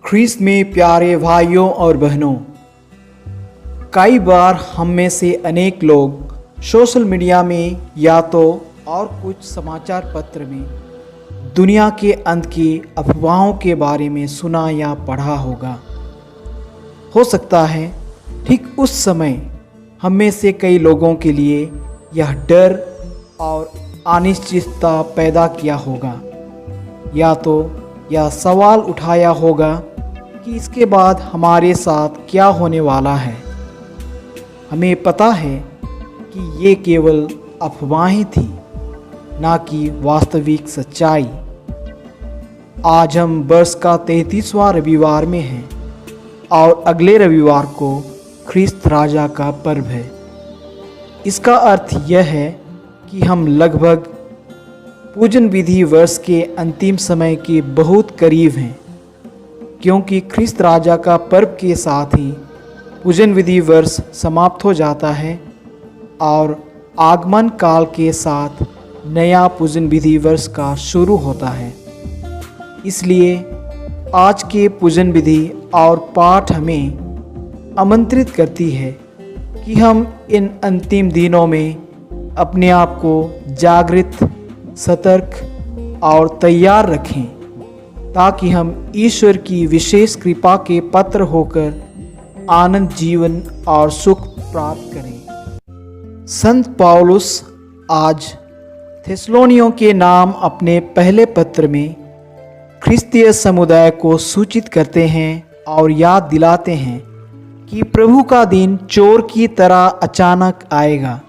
ख्रीस्त में प्यारे भाइयों और बहनों, कई बार हम में से अनेक लोग सोशल मीडिया में या तो और कुछ समाचार पत्र में दुनिया के अंत की अफवाहों के बारे में सुना या पढ़ा होगा। हो सकता है ठीक उस समय हम में से कई लोगों के लिए यह डर और अनिश्चितता पैदा किया होगा, या तो यह सवाल उठाया होगा कि इसके बाद हमारे साथ क्या होने वाला है। हमें पता है कि ये केवल अफवाहें थी, ना कि वास्तविक सच्चाई। आज हम वर्ष का 33वां रविवार में हैं और अगले रविवार को ख्रीस्त राजा का पर्व है। इसका अर्थ यह है कि हम लगभग पूजन विधि वर्ष के अंतिम समय के बहुत करीब हैं, क्योंकि ख्रीस्त राजा का पर्व के साथ ही पूजन विधि वर्ष समाप्त हो जाता है और आगमन काल के साथ नया पूजन विधि वर्ष का शुरू होता है। इसलिए आज के पूजन विधि और पाठ हमें आमंत्रित करती है कि हम इन अंतिम दिनों में अपने आप को जागृत, सतर्क और तैयार रखें, ताकि हम ईश्वर की विशेष कृपा के पात्र होकर आनंद, जीवन और सुख प्राप्त करें। संत पौलुस आज थेसलोनियों के नाम अपने पहले पत्र में ख्रिस्तीय समुदाय को सूचित करते हैं और याद दिलाते हैं कि प्रभु का दिन चोर की तरह अचानक आएगा।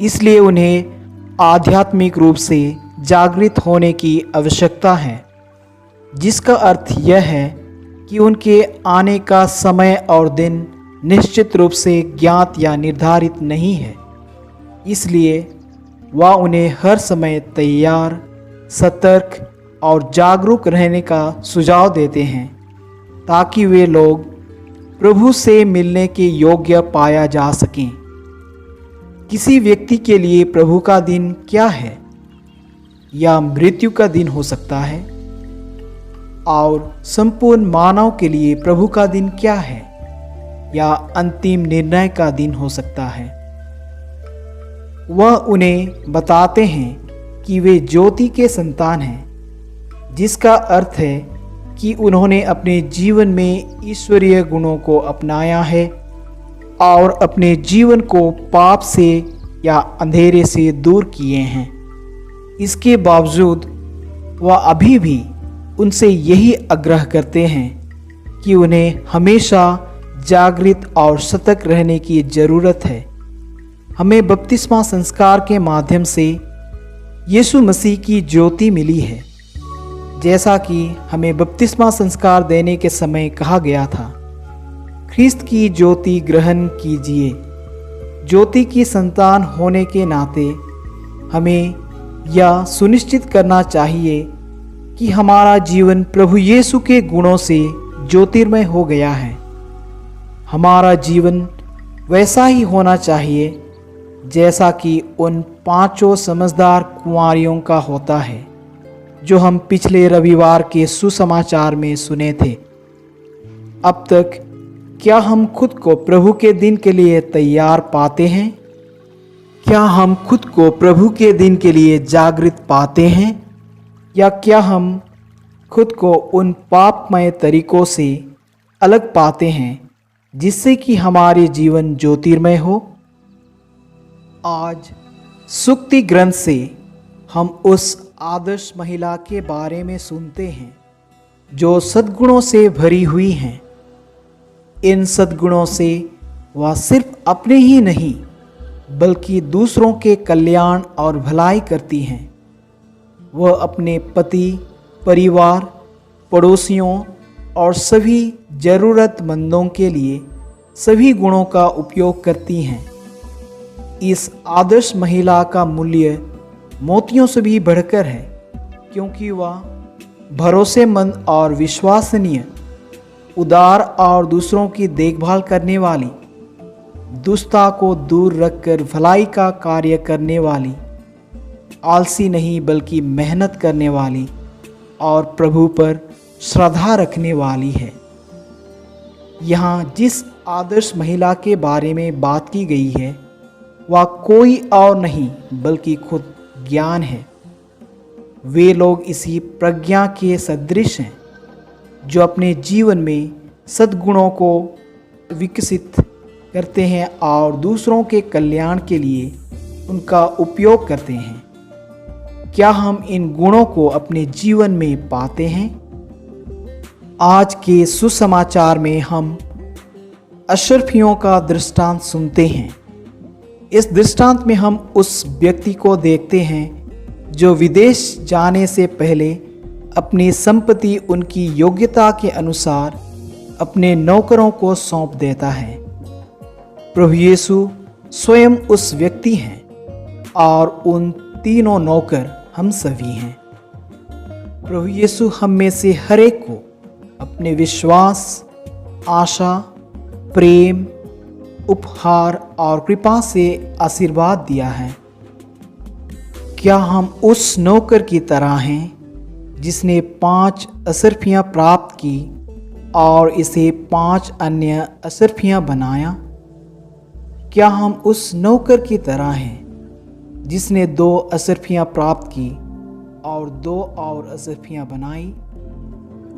इसलिए उन्हें आध्यात्मिक रूप से जागृत होने की आवश्यकता है, जिसका अर्थ यह है कि उनके आने का समय और दिन निश्चित रूप से ज्ञात या निर्धारित नहीं है। इसलिए वह उन्हें हर समय तैयार, सतर्क और जागरूक रहने का सुझाव देते हैं, ताकि वे लोग प्रभु से मिलने के योग्य पाया जा सकें। किसी व्यक्ति के लिए प्रभु का दिन क्या है? या मृत्यु का दिन हो सकता है, और संपूर्ण मानव के लिए प्रभु का दिन क्या है? या अंतिम निर्णय का दिन हो सकता है। वह उन्हें बताते हैं कि वे ज्योति के संतान हैं, जिसका अर्थ है कि उन्होंने अपने जीवन में ईश्वरीय गुणों को अपनाया है और अपने जीवन को पाप से या अंधेरे से दूर किए हैं। इसके बावजूद वह अभी भी उनसे यही आग्रह करते हैं कि उन्हें हमेशा जागृत और सतर्क रहने की ज़रूरत है। हमें बपतिस्मा संस्कार के माध्यम से यीशु मसीह की ज्योति मिली है, जैसा कि हमें बपतिस्मा संस्कार देने के समय कहा गया था। ख्रीस्त की ज्योति ग्रहण कीजिए। ज्योति की संतान होने के नाते हमें यह सुनिश्चित करना चाहिए कि हमारा जीवन प्रभु यीशु के गुणों से ज्योतिर्मय हो गया है। हमारा जीवन वैसा ही होना चाहिए जैसा कि उन 5 समझदार कुंवारियों का होता है, जो हम पिछले रविवार के सुसमाचार में सुने थे। अब तक क्या हम खुद को प्रभु के दिन के लिए तैयार पाते हैं? क्या हम खुद को प्रभु के दिन के लिए जागृत पाते हैं? या क्या हम खुद को उन पापमय तरीकों से अलग पाते हैं, जिससे कि हमारे जीवन ज्योतिर्मय हो? आज सूक्ति ग्रंथ से हम उस आदर्श महिला के बारे में सुनते हैं जो सद्गुणों से भरी हुई हैं। इन सद्गुणों से वह सिर्फ अपने ही नहीं बल्कि दूसरों के कल्याण और भलाई करती हैं। वह अपने पति, परिवार, पड़ोसियों और सभी ज़रूरतमंदों के लिए सभी गुणों का उपयोग करती हैं। इस आदर्श महिला का मूल्य मोतियों से भी बढ़कर है, क्योंकि वह भरोसेमंद और विश्वसनीय, उदार और दूसरों की देखभाल करने वाली, दुष्टता को दूर रखकर भलाई का कार्य करने वाली, आलसी नहीं बल्कि मेहनत करने वाली और प्रभु पर श्रद्धा रखने वाली है। यहाँ जिस आदर्श महिला के बारे में बात की गई है वह कोई और नहीं बल्कि खुद ज्ञान है। वे लोग इसी प्रज्ञा के सदृश हैं जो अपने जीवन में सद्गुणों को विकसित करते हैं और दूसरों के कल्याण के लिए उनका उपयोग करते हैं। क्या हम इन गुणों को अपने जीवन में पाते हैं? आज के सुसमाचार में हम अशरफियों का दृष्टांत सुनते हैं। इस दृष्टांत में हम उस व्यक्ति को देखते हैं जो विदेश जाने से पहले अपनी संपत्ति उनकी योग्यता के अनुसार अपने नौकरों को सौंप देता है। प्रभु यीशु स्वयं उस व्यक्ति हैं और उन तीनों नौकर हम सभी हैं। प्रभु यीशु हम में से हर एक को अपने विश्वास, आशा, प्रेम, उपहार और कृपा से आशीर्वाद दिया है। क्या हम उस नौकर की तरह हैं जिसने 5 अशरफियाँ प्राप्त की और इसे 5 अन्य अशरफियाँ बनाया? क्या हम उस नौकर की तरह हैं जिसने 2 अशरफियाँ प्राप्त की और 2 और अशरफियाँ बनाई?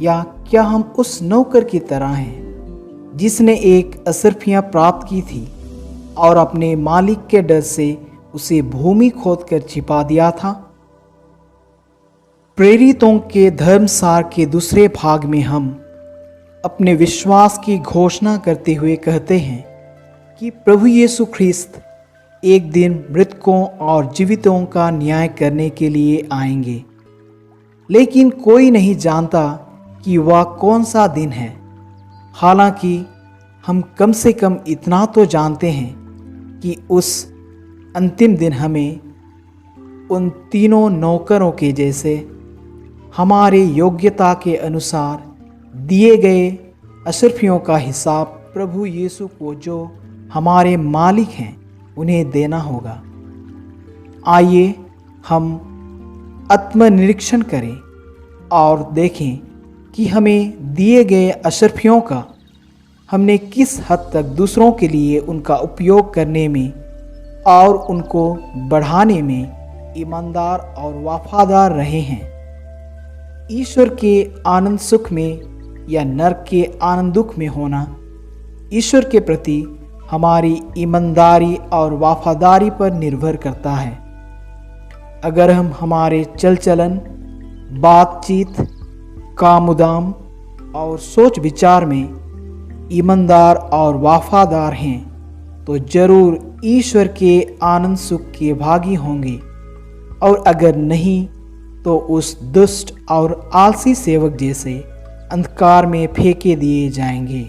या क्या हम उस नौकर की तरह हैं जिसने 1 अशरफियाँ प्राप्त की थी और अपने मालिक के डर से उसे भूमि खोदकर छिपा दिया था? प्रेरितों के धर्मसार के दूसरे भाग में हम अपने विश्वास की घोषणा करते हुए कहते हैं कि प्रभु यीशु ख्रिस्त एक दिन मृतकों और जीवितों का न्याय करने के लिए आएंगे, लेकिन कोई नहीं जानता कि वह कौन सा दिन है। हालांकि हम कम से कम इतना तो जानते हैं कि उस अंतिम दिन हमें उन तीनों नौकरों के जैसे हमारे योग्यता के अनुसार दिए गए अशरफियों का हिसाब प्रभु यीशु को, जो हमारे मालिक हैं, उन्हें देना होगा। आइए हम आत्मनिरीक्षण करें और देखें कि हमें दिए गए अशरफियों का हमने किस हद तक दूसरों के लिए उनका उपयोग करने में और उनको बढ़ाने में ईमानदार और वफादार रहे हैं। ईश्वर के आनंद सुख में या नरक के आनंद दुख में होना ईश्वर के प्रति हमारी ईमानदारी और वफादारी पर निर्भर करता है। अगर हम हमारे चल चलन, बातचीत, कामुदाम और सोच विचार में ईमानदार और वफादार हैं तो जरूर ईश्वर के आनंद सुख के भागी होंगे, और अगर नहीं तो उस दुष्ट और आलसी सेवक जैसे अंधकार में फेंके दिए जाएंगे।